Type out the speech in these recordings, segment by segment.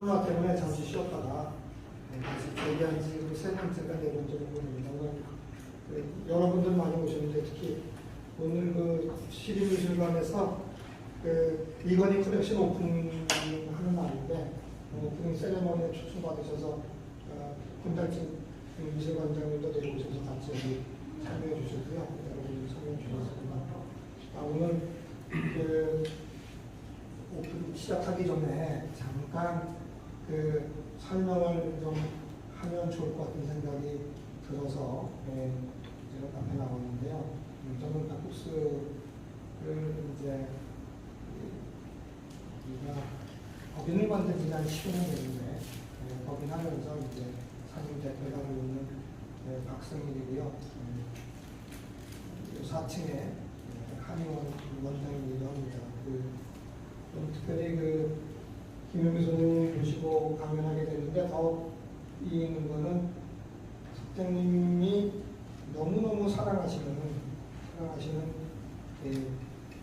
코로나 때문에 잠시 쉬었다가 다시 재개한 지 세 번째가 네 번째 정도 됩니다. 여러분들 많이 오셨는데 특히 오늘 그 시립미술관에서 그 이건희 컬렉션 오픈하는 날인데 오프닝 세레머니에 초청받으셔서 군달진 미술관장님도 내려오셔서 같이 여기 참여해 주셨고요. 여러분들 참여해 주셨습니다. 오늘 그 오픈 시작하기 전에 잠깐 그 설명을 좀 하면 좋을 것 같은 생각이 들어서 제가 앞에 나왔는데요. 저는 박국수를 이제 우리가 법인을 만든 지 한 10년 됐는데 법인하면서 이제 사진 대표를 있는 박성일이고요. 4층에 한의원 원장님이기도 합니다. 특별히 김용미 선생님 모시고 강연하게 되는데 더 이익는 거는 석장님이 너무너무 사랑하시는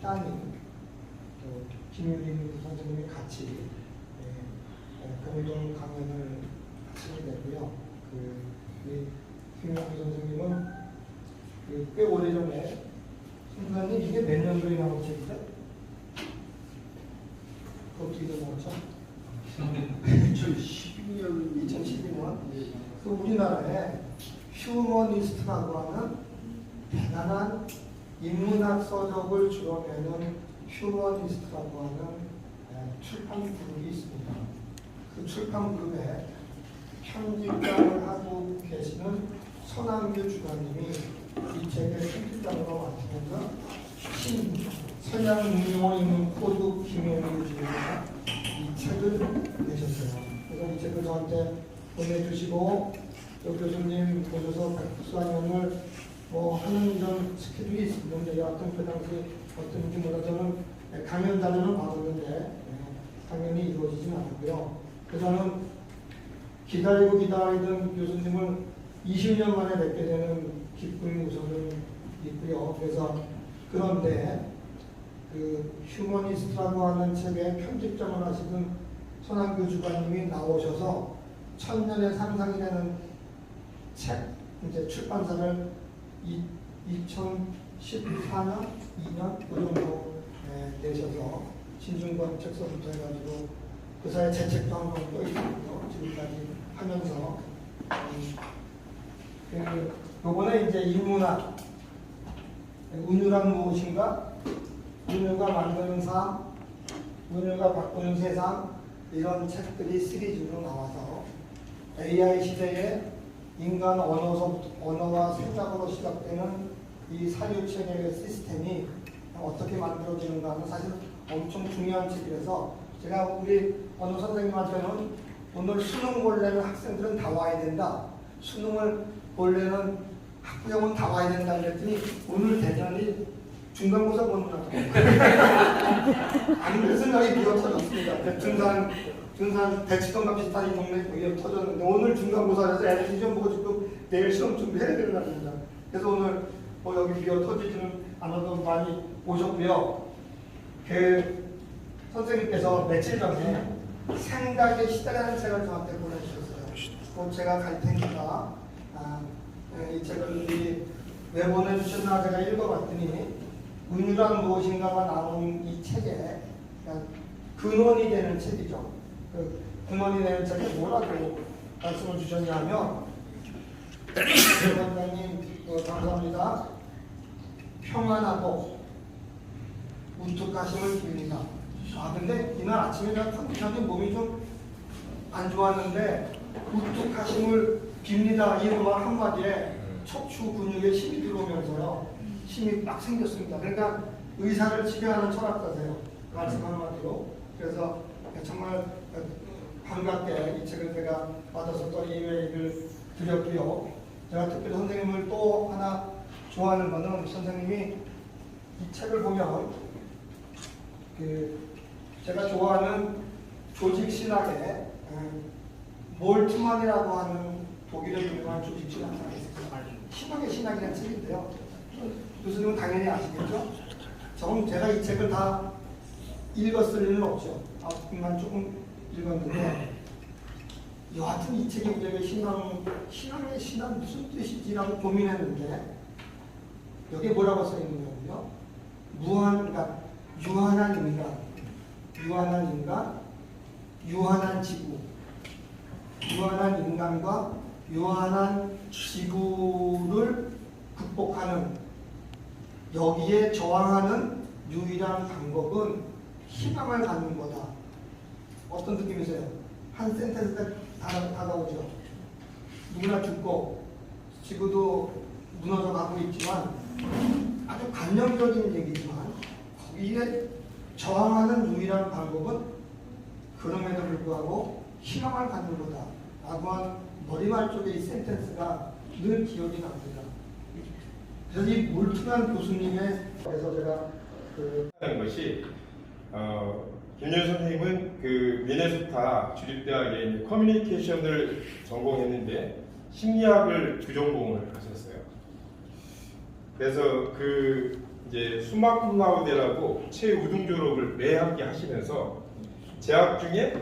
따님 김유린 선생님이 같이 공동 강연을 하시게 되고요. 김용미 선생님은 꽤 오래전에 선생님 이게 몇 년도에 나온 책이죠? 그것도 잊어먹었죠? 2012년 그 우리나라에 휴머니스트라고 하는 대단한 인문학 서적을 주로내는 휴머니스트라고 하는 출판 그룹이 있습니다. 그 출판 그룹에 편집장을 하고 계시는 서남규 주관님이 이 책의 편집장으로 맡으면서 서양 문용어 있는 코드 김혜미 주관님과 이 책을 내셨어요. 그래서 이 책을 저한테 보내주시고 또 교수님 보셔서 박수환영을 하는 이런 스케줄이 있었는데 여하튼 그 당시 어떤지 몰라 저는 강연 자료는 받았는데 강연이 이루어지진 않았고요. 그래서 저는 기다리던 교수님을 20년 만에 뵙게 되는 기쁨이 우선은 있고요. 그래서 그런데 그 휴머니스트라고 하는 책의 편집장을 하시던 손한규 주관님이 나오셔서 천년의 상상이 되는 책 이제 출판사를 2014년 2년 그 정도 내셔서 신중권 책서부터 해가지고 그 사이에 제 책도 한 번 또 있고요. 지금까지 하면서 요번에 이제 인문학 운유란 무엇인가, 운유가 만드는 삶, 운유가 바꾸는 세상 이런 책들이 시리즈로 나와서 AI 시대에 인간 언어와 생각으로 시작되는 이 사유체계의 시스템이 어떻게 만들어지는가 하는 사실 엄청 중요한 책이라서 제가 우리 언어 선생님한테는 오늘 수능 본래는 학생들은 다 와야 된다. 수능을 본래는 학부형은 다 와야 된다 그랬더니 오늘 대전이 중간고사 보는 날 안 그래서 여기 미어 터졌습니다. 등산 대치동과 비슷한 이 동네 미어 터졌는데 오늘 중간고사에서 애들 시험 보고 지금 내일 시험 준비해야 되는 날입니다. 그래서 오늘 여기 미어 터지지는 않아도 많이 오셨고요. 선생님께서 며칠 전에 생각의 시대라는 책을 저한테 보내주셨어요. 그 제가 갈 테니까 이 책을 왜 보내주셨나 제가 읽어봤더니 운유란 무엇인가가 나온 이 책에 근원이 되는 책이죠. 그 근원이 되는 책에 뭐라고 말씀을 주셨냐면 원장님 감사합니다. 평안하고 우뚝하심을 빕니다. 근데 이날 아침에 제가 컨디션이 몸이 좀 안 좋았는데 우뚝하심을 빕니다. 이 말 한마디에 척추 근육에 힘이 들어오면서요. 힘이 막 생겼습니다. 그러니까 의사를 치료하는 철학자세요. 말씀 한마디로. 그래서 정말 반갑게 이 책을 제가 받아서 또 이메일을 드렸고요. 제가 특별히 선생님을 또 하나 좋아하는 거는 선생님이 이 책을 보면 제가 좋아하는 조직신학의 몰트만이라고 하는 독일의 유명한 조직신학이 있습니다. 희망의 신학이라는 책인데요. 교수님은 당연히 아시겠죠? 제가 이 책을 다 읽었을 리는 없죠. 앞만 조금 읽었는데 여하튼 이 책이 우리에게 신앙의 무슨 뜻이지라고 고민했는데 여기에 뭐라고 써 있느냐면요. 그러니까 유한한 인간, 유한한 지구, 유한한 인간과 유한한 지구를 극복하는 여기에 저항하는 유일한 방법은 희망을 갖는 거다. 어떤 느낌이세요? 한 센텐스에 다가오죠. 누구나 죽고 지구도 무너져 가고 있지만 아주 관념적인 얘기지만 거기에 저항하는 유일한 방법은 그럼에도 불구하고 희망을 갖는 거다 라고 한 머리말 쪽에 이 센텐스가 늘 기억이 납니다. 그래서 이 몰투한 교수님의 그래서 제가 하는 것이 김윤 선생님은 그 미네소타 주립대학에 커뮤니케이션을 전공했는데 심리학을 주전공을 하셨어요. 그래서 그 이제 수마쿰라우데라고 최우등 졸업을 매 학기 하시면서 재학 중에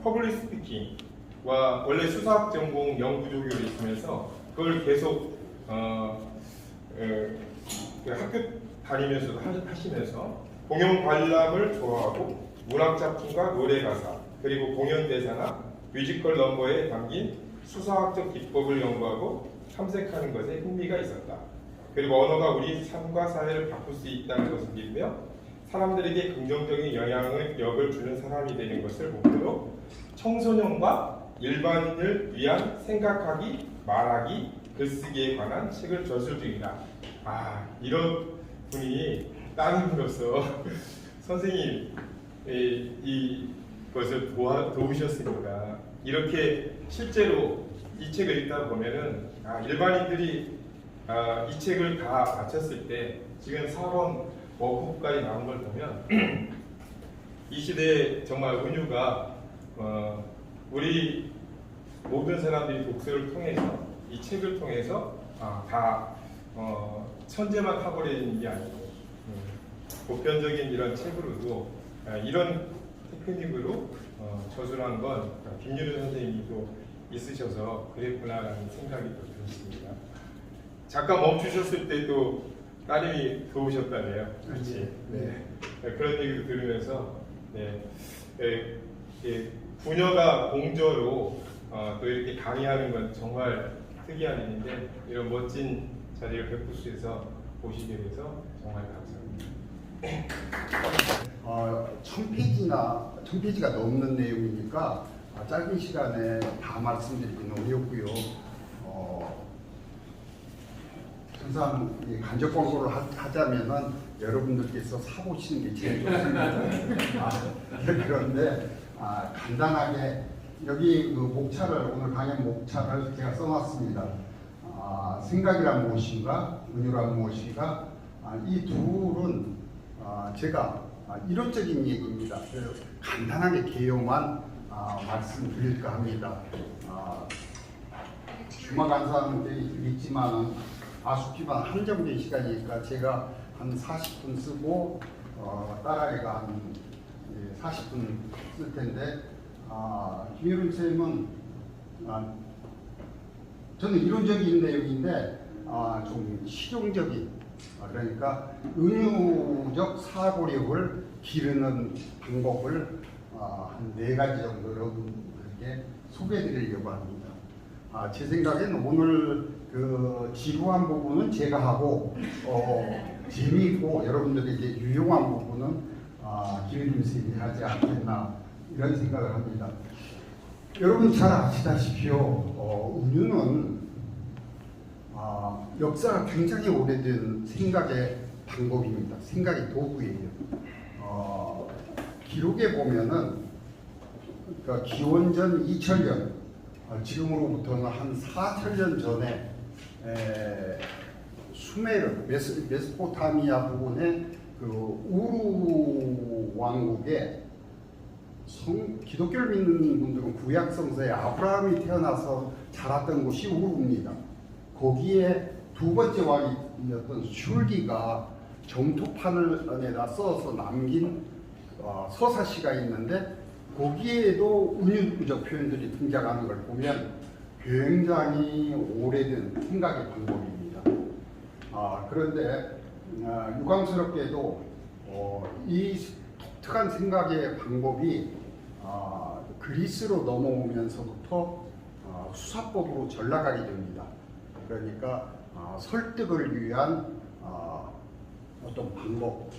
퍼블릭 스피킹과 원래 수사학 전공 영구조교를 있으면서 그걸 계속 그 학교 다니면서도 하시면서 공연 관람을 좋아하고 문학 작품과 노래 가사 그리고 공연 대사나 뮤지컬 넘버에 담긴 수사학적 기법을 연구하고 탐색하는 것에 흥미가 있었다. 그리고 언어가 우리 삶과 사회를 바꿀 수 있다는 것을 믿으며 사람들에게 긍정적인 영향력을 주는 사람이 되는 것을 목표로 청소년과 일반인을 위한 생각하기, 말하기, 글쓰기에 관한 책을 저술 중이다. 이런 분이 따님으로서 선생님 이것을 도우셨으니까 이렇게 실제로 이 책을 읽다 보면은 일반인들이 이 책을 다 마쳤을 때 지금 4번 워크북까지 나온 걸 보면 이 시대에 정말 은유가 우리 모든 사람들이 독서를 통해서 이 책을 통해서 다 천재만 타버리는 게 아니고 보편적인 이런 책으로도 이런 테크닉으로 저술한 건 김유리 선생님도 있으셔서 그랬구나라는 생각이 또 들었습니다. 잠깐 멈추셨을 때도 따님이 도우셨다네요. 그렇지. 네. 그런 얘기도 들으면서 부녀가 공저로 또 이렇게 강의하는 건 정말 특이한 일인데 이런 멋진 자리를 베풀 수 있어서 보시게 돼서 정말 감사합니다. 1000페이지가 넘는 내용이니까 짧은 시간에 다 말씀드리기는 어렵고요. 항상 간접 광고를 하자면은 여러분들께서 사보시는 게 제일 좋습니다. 그런데 간단하게 여기 그 목차를 오늘 강연 목차를 제가 써놨습니다. 생각이란 무엇인가, 은유란 무엇인가, 이 둘은 제가 이론적인 얘기입니다. 간단하게 개요만 말씀드릴까 합니다. 주마 강사는 있지만은 아쉽지만 한정된 시간이니까 제가 한 40분 쓰고 딸아이가 한 40분 쓸 텐데 김유림 쌤은 저는 이론적인 내용인데 좀 실용적인 그러니까 은유적 사고력을 기르는 방법을 한 4가지 정도 여러분들에게 소개해드리려고 합니다. 제 생각에는 오늘 그 지루한 부분은 제가 하고 재미있고 여러분들에게 유용한 부분은 김유림 쌤이 하지 않겠나 이런 생각을 합니다. 여러분 잘 아시다시피요, 은유는 역사가 굉장히 오래된 생각의 방법입니다. 생각의 도구예요. 기록에 보면은 그러니까 기원전 2000년, 지금으로부터는 한 4000년 전에 수메르, 메소포타미아 부분의 그 우루 왕국에 기독교를 믿는 분들은 구약 성서에 아브라함이 태어나서 자랐던 곳이 우루입니다. 거기에 두 번째 왕이었던 슐기가 점토판을 안에다 써서 남긴 서사시가 있는데 거기에도 은유적 표현들이 등장하는 걸 보면 굉장히 오래된 생각의 방법입니다. 그런데 유감스럽게도 이 독특한 생각의 방법이 그리스로 넘어오면서부터 수사법으로 전락하게 됩니다. 그러니까 설득을 위한 어떤 방법,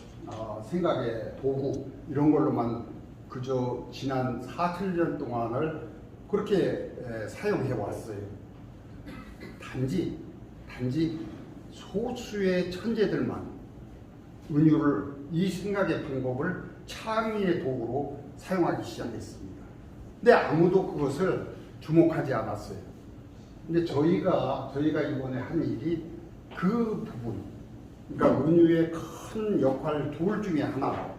생각의 도구 이런 걸로만 그저 지난 4~7년 동안을 그렇게 사용해 왔어요. 단지 소수의 천재들만 은유를 이 생각의 방법을 창의의 도구로 사용하기 시작했습니다. 근데 아무도 그것을 주목하지 않았어요. 근데 저희가 이번에 한 일이 그 부분, 그러니까 은유의 큰 역할 둘 중에 하나,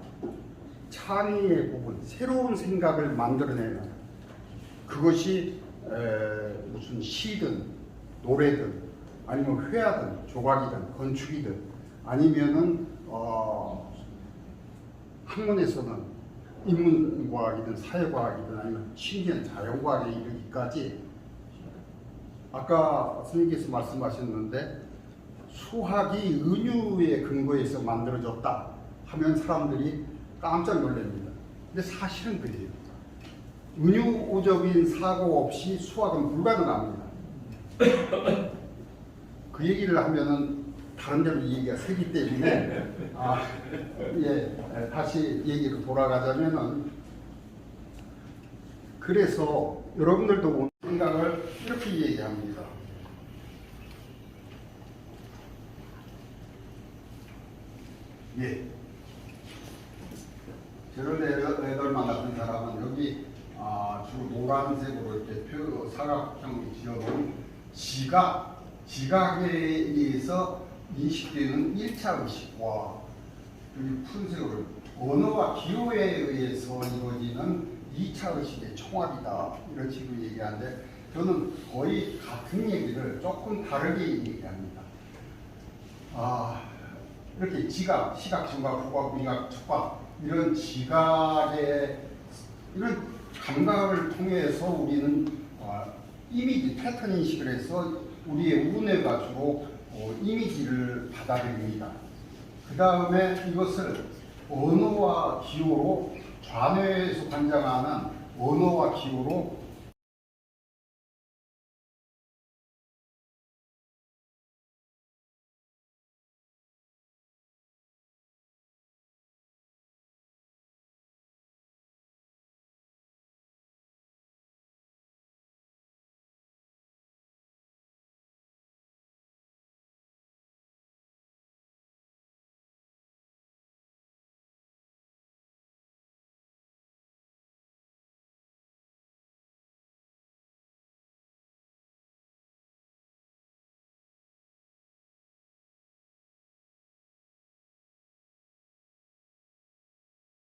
창의의 부분, 새로운 생각을 만들어내는 그것이 무슨 시든 노래든 아니면 회화든 조각이든 건축이든 아니면은 학문에서는 인문과학이든 사회과학이든 아니면 신기한 자연과학에 이르기까지 아까 선생님께서 말씀하셨는데 수학이 은유의 근거에서 만들어졌다 하면 사람들이 깜짝 놀랍니다. 근데 사실은 그래요. 은유적인 사고 없이 수학은 불가능합니다. 그 얘기를 하면은 다른 데로 얘기가 새기 때문에 다시 얘기로 돌아가자면은 그래서 여러분들도 생각을 이렇게 얘기합니다. 제럴레덜만 같은 사람은 여기 주로 노란색으로 이렇게 사각형을 지어놓은 지각에 의해서 인식되는 1차 의식과 여기 푼색으로 언어와 기호에 의해서 이루어지는 2차 의식의 총합이다 이런 식으로 얘기하는데 저는 거의 같은 얘기를 조금 다르게 얘기합니다. 이렇게 지각, 시각, 청각, 후각, 미각, 촉각 이런 지각의 이런 감각을 통해서 우리는 이미지 패턴 인식을 해서 우리의 운을 주로 이미지를 받아들입니다. 그 다음에 이것을 언어와 기호로 좌뇌에서 관장하는 언어와 기호로